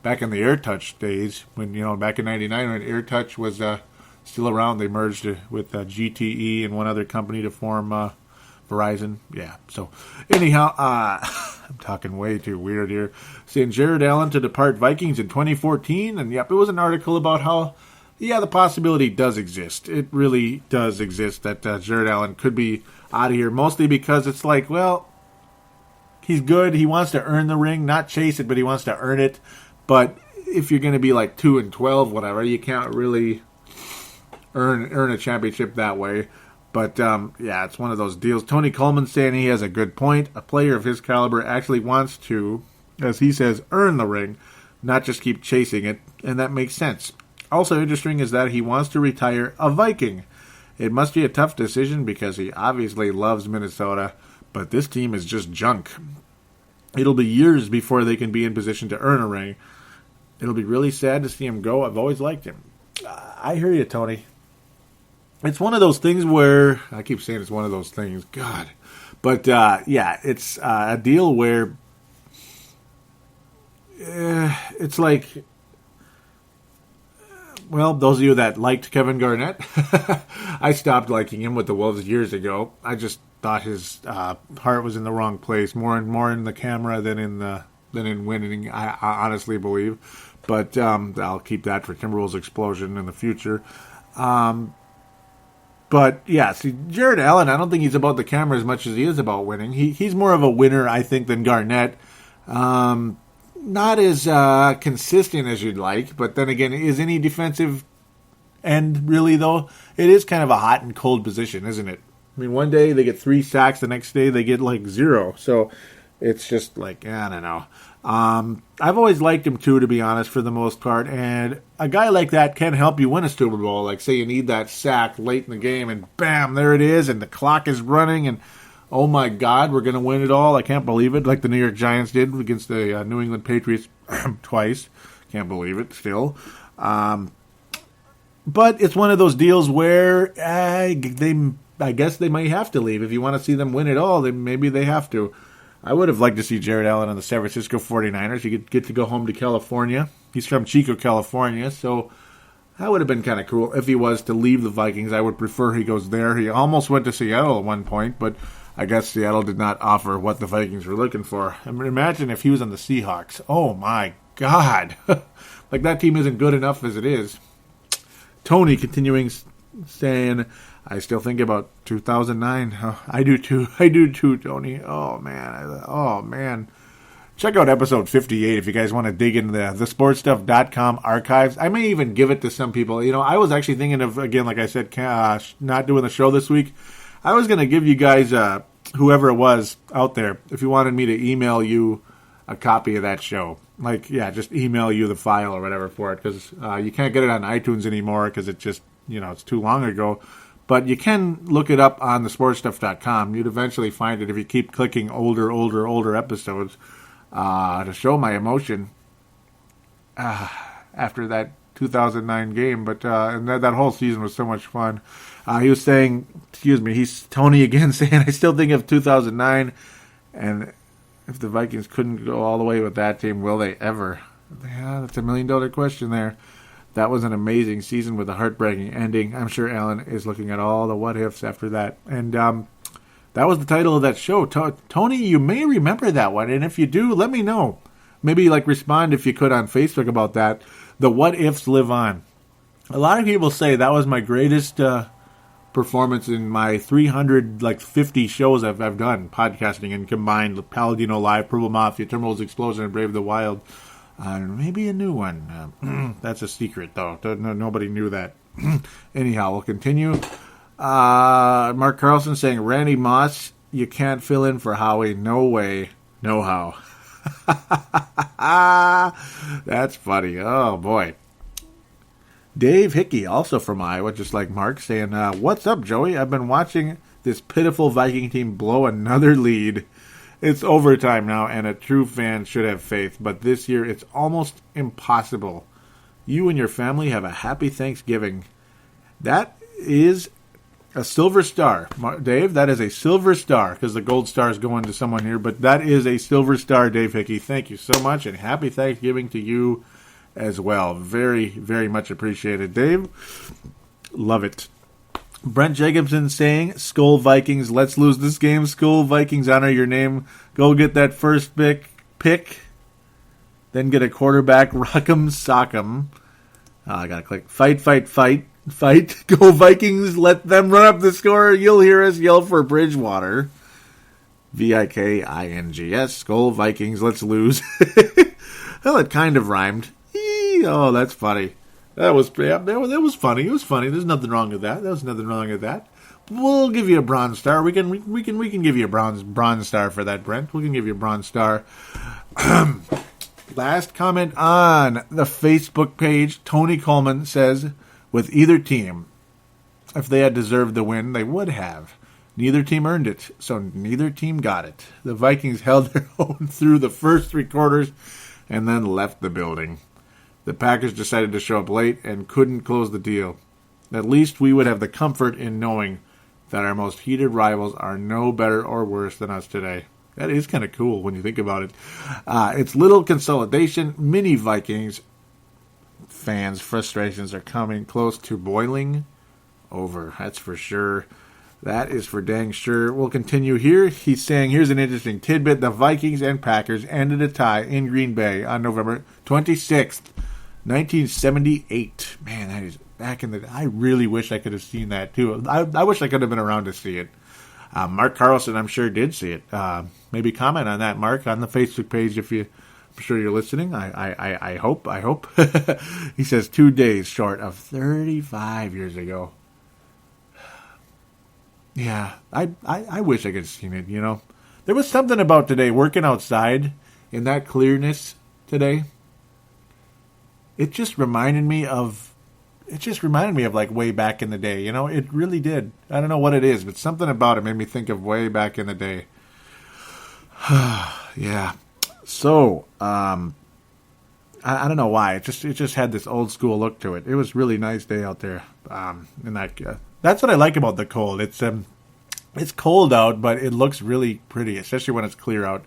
Back in the AirTouch days, when, back in 99 when AirTouch was still around, they merged with GTE and one other company to form Verizon. Yeah, so anyhow, I'm talking way too weird here. Saying Jared Allen to depart Vikings in 2014. And yep, it was an article about how the possibility does exist. It really does exist that Jared Allen could be out of here, mostly because it's like, well, he's good. He wants to earn the ring, not chase it, but he wants to earn it. But if you're going to be like 2-12, whatever, you can't really earn a championship that way. But, it's one of those deals. Tony Coleman saying he has a good point. A player of his caliber actually wants to, as he says, earn the ring, not just keep chasing it, and that makes sense. Also interesting is that he wants to retire a Viking. It must be a tough decision because he obviously loves Minnesota, but this team is just junk. It'll be years before they can be in position to earn a ring. It'll be really sad to see him go. I've always liked him. I hear you, Tony. It's one of those things where, I keep saying it's one of those things, God. But, it's a deal where it's like, well, those of you that liked Kevin Garnett, I stopped liking him with the Wolves years ago. I just thought his heart was in the wrong place, more in the camera than in winning. I honestly believe, but I'll keep that for Timberwolves explosion in the future. But yeah, see, Jared Allen, I don't think he's about the camera as much as he is about winning. He's more of a winner, I think, than Garnett. Not as consistent as you'd like, but then again, is any defensive end really, though? It is kind of a hot and cold position, isn't it? I mean, one day they get 3 sacks, the next day they get like 0. So it's just like, I don't know. I've always liked him too, to be honest, for the most part. And a guy like that can help you win a Super Bowl. Like, say you need that sack late in the game, and bam, there it is, and the clock is running, and oh my God, we're going to win it all. I can't believe it, like the New York Giants did against the New England Patriots twice. Can't believe it still. But it's one of those deals where I guess they might have to leave. If you want to see them win it all, then maybe they have to. I would have liked to see Jared Allen on the San Francisco 49ers. He could get to go home to California. He's from Chico, California, so that would have been kind of cool. If he was to leave the Vikings, I would prefer he goes there. He almost went to Seattle at one point, but I guess Seattle did not offer what the Vikings were looking for. I mean, imagine if he was on the Seahawks. Oh, my God. Like, that team isn't good enough as it is. Tony continuing saying, I still think about 2009. Oh, I do too, Tony. Oh, man. Check out episode 58 if you guys want to dig into the thesportstuff.com archives. I may even give it to some people. You know, I was actually thinking of, again, like I said, not doing the show this week. I was going to give you guys, whoever it was out there, if you wanted me to email you a copy of that show. Like, yeah, just email you the file or whatever for it, because you can't get it on iTunes anymore because it just, it's too long ago. But you can look it up on thesportstuff.com. You'd eventually find it if you keep clicking older episodes to show my emotion after that 2009 game. But and that whole season was so much fun. He was saying, he's Tony again saying, I still think of 2009, and if the Vikings couldn't go all the way with that team, will they ever? Yeah, that's $1 million question there. That was an amazing season with a heartbreaking ending. I'm sure Alan is looking at all the what-ifs after that. And that was the title of that show. Tony, you may remember that one, and if you do, let me know. Maybe respond if you could on Facebook about that. The what-ifs live on. A lot of people say that was my greatest performance in my 350 shows I've done, podcasting and combined Paladino Live, Purple Mafia, Timberwolves Explosion, and Brave the Wild. Maybe a new one. That's a secret, though. Nobody knew that. Anyhow, we'll continue. Mark Carlson saying, Randy Moss, you can't fill in for Howie. No way. No how. That's funny. Oh, boy. Dave Hickey, also from Iowa, just like Mark, saying, what's up, Joey? I've been watching this pitiful Viking team blow another lead. It's overtime now, and a true fan should have faith, but this year it's almost impossible. You and your family have a happy Thanksgiving. That is a silver star. Dave, that is a silver star, because the gold star is going to someone here, but that is a silver star, Dave Hickey. Thank you so much, and happy Thanksgiving to you as well. Very, very much appreciated, Dave. Love it. Brent Jacobson saying, Skull Vikings, let's lose this game. Skull Vikings, honor your name. Go get that first pick. Then get a quarterback. Rock'em sock'em. I gotta click. Fight. Go Vikings. Let them run up the score. You'll hear us yell for Bridgewater. Vikings. Skull Vikings, let's lose. Well, it kind of rhymed. Oh, that's funny. That was funny. It was funny. There's nothing wrong with that. We'll give you a bronze star. We can give you a bronze star for that, Brent. We can give you a bronze star. Last comment on the Facebook page. Tony Coleman says, with either team, if they had deserved the win, they would have. Neither team earned it, so neither team got it. The Vikings held their own through the first 3 quarters and then left the building. The Packers decided to show up late and couldn't close the deal. At least we would have the comfort in knowing that our most heated rivals are no better or worse than us today. That is kind of cool when you think about it. It's little consolidation, mini Vikings. fans' frustrations are coming close to boiling over. That's for sure. That is for dang sure. We'll continue here. He's saying, here's an interesting tidbit. The Vikings and Packers ended a tie in Green Bay on November 26th, 1978. Man, that is back in the... I really wish I could have seen that, too. I wish I could have been around to see it. Mark Carlson, I'm sure, did see it. Maybe comment on that, Mark, on the Facebook page if you... I'm sure you're listening. I hope. He says 2 days short of 35 years ago. Yeah, I wish I could have seen it, you know. There was something about today, working outside in that clearness today. It just reminded me of like way back in the day, you know. It really did. I don't know what it is, but something about it made me think of way back in the day. Yeah. So, I don't know why. It just had this old school look to it. It was a really nice day out there. And that's what I like about the cold. It's cold out, but it looks really pretty, especially when it's clear out.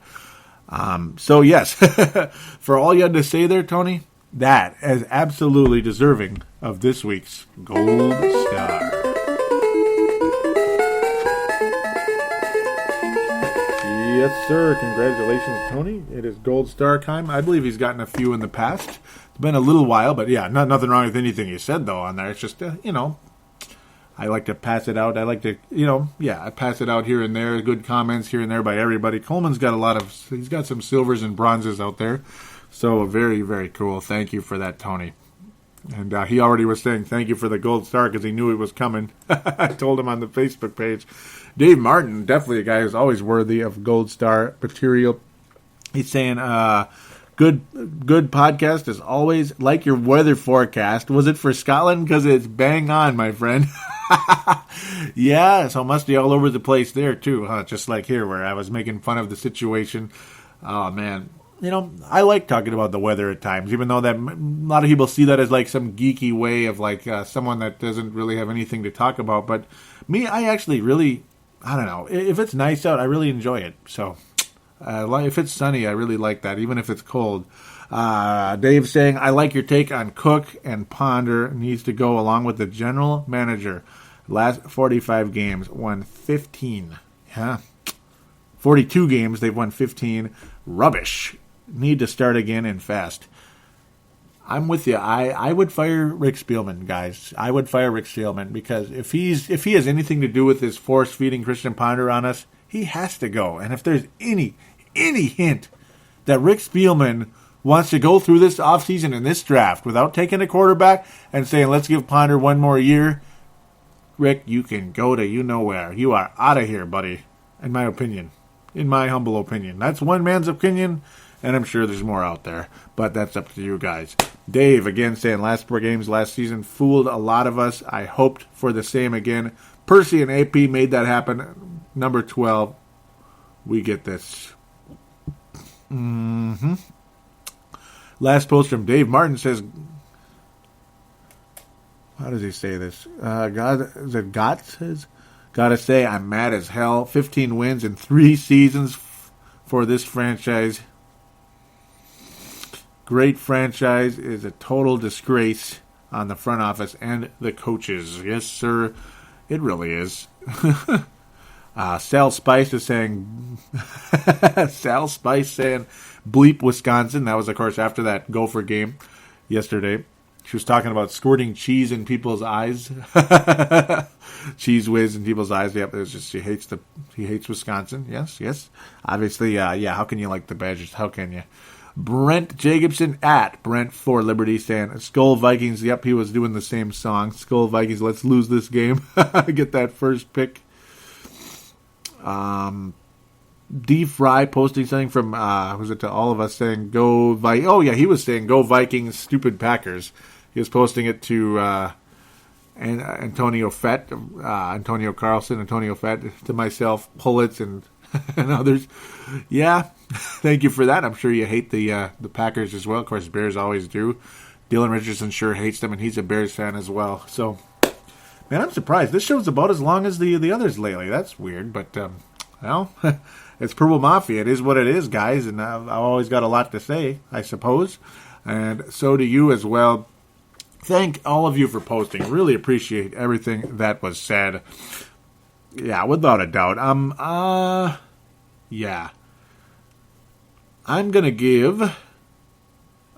So yes, for all you had to say there, Tony, that is absolutely deserving of this week's Gold Star. Yes, sir. Congratulations, Tony. It is Gold Star time. I believe he's gotten a few in the past. It's been a little while, but yeah, nothing wrong with anything you said, though, on there. It's just, you know, I like to pass it out. I like to, you know, I pass it out here and there. Good comments here and there by everybody. Coleman's got he's got some silvers and bronzes out there. So very, very cool. Thank you for that, Tony. And he already was saying thank you for the Gold Star because he knew it was coming. I told him on the Facebook page. Dave Martin, definitely a guy who's always worthy of Gold Star material. He's saying, good podcast as always. Like your weather forecast. Was it for Scotland? Because it's bang on, my friend. Yeah, so it must be all over the place there too, huh? Just like here where I was making fun of the situation. Oh, man. You know, I like talking about the weather at times, even though that a lot of people see that as like some geeky way of like someone that doesn't really have anything to talk about. But me, I actually really, I don't know. If it's nice out, I really enjoy it. So if it's sunny, I really like that, even if it's cold. Dave saying, I like your take on Cook and Ponder needs to go along with the general manager. Last 45 games, won 15. Yeah. 42 games, they've won 15. Rubbish. Need to start again and fast. I'm with you. I would fire Rick Spielman, guys. I would fire Rick Spielman because if he has anything to do with this force feeding Christian Ponder on us, he has to go. And if there's any hint that Rick Spielman wants to go through this offseason in this draft without taking a quarterback and saying let's give Ponder one more year, Rick, you can go to you know where. You are out of here, buddy. In my opinion. In my humble opinion. That's one man's opinion. And I'm sure there's more out there, but that's up to you guys. Dave, again, saying last 4 games last season fooled a lot of us. I hoped for the same again. Percy and AP made that happen. Number 12, we get this. Last post from Dave Martin says, how does he say this? God says, gotta say, I'm mad as hell. 15 wins in 3 seasons for this franchise. Great franchise is a total disgrace on the front office and the coaches. Yes, sir, it really is. Sal Spice is saying, bleep Wisconsin. That was, of course, after that Gopher game yesterday. She was talking about squirting cheese in people's eyes. Cheese whiz in people's eyes. Yep, it's just he hates Wisconsin. Yes. Obviously, how can you like the Badgers? How can you? Brent Jacobson at Brent for Liberty saying, Skull Vikings. Yep, he was doing the same song. Skull Vikings, let's lose this game. Get that first pick. D Fry posting something from, was it to all of us saying, go Vikings. Oh, yeah, he was saying, go Vikings, stupid Packers. He was posting it to Antonio Fett, Antonio Carlson, Antonio Fett, to myself, Pullitz, and others. Yeah, thank you for that. I'm sure you hate the Packers as well. Of course, Bears always do. Dylan Richardson sure hates them, and he's a Bears fan as well. So, man, I'm surprised. This show's about as long as the others lately. That's weird, but, well, it's Purple Mafia. It is what it is, guys, and I've always got a lot to say, I suppose. And so do you as well. thank all of you for posting. Really appreciate everything that was said. Yeah, without a doubt. Yeah. I'm going to give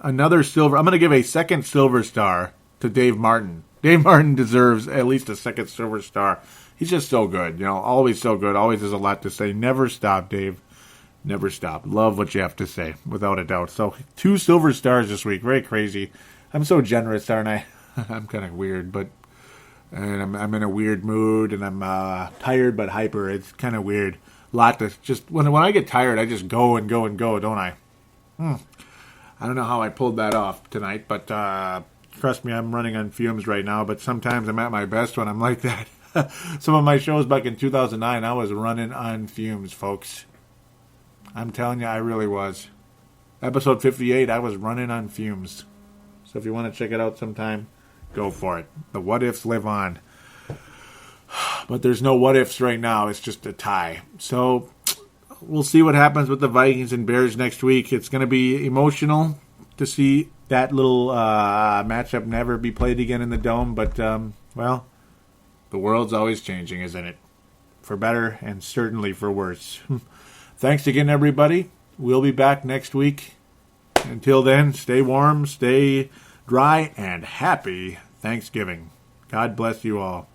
another silver. I'm going to give a second silver star to Dave Martin. Dave Martin deserves at least a second silver star. He's just so good, always so good. Always has a lot to say. Never stop, Dave. Never stop. Love what you have to say, without a doubt. So 2 silver stars this week. Very crazy. I'm so generous, aren't I? I'm kind of weird, and I'm in a weird mood, and I'm tired but hyper. It's kind of weird. Lot to just when I get tired, I just go and go and go, don't I? I don't know how I pulled that off tonight, but trust me, I'm running on fumes right now. But sometimes I'm at my best when I'm like that. Some of my shows back in 2009, I was running on fumes, folks. I'm telling you, I really was. Episode 58, I was running on fumes. So if you want to check it out sometime, go for it. The what ifs live on. But there's no what ifs right now. It's just a tie. So we'll see what happens with the Vikings and Bears next week. It's going to be emotional to see that little matchup never be played again in the Dome. But, well, the world's always changing, isn't it? For better and certainly for worse. Thanks again, everybody. We'll be back next week. Until then, stay warm, stay dry, and happy Thanksgiving. God bless you all.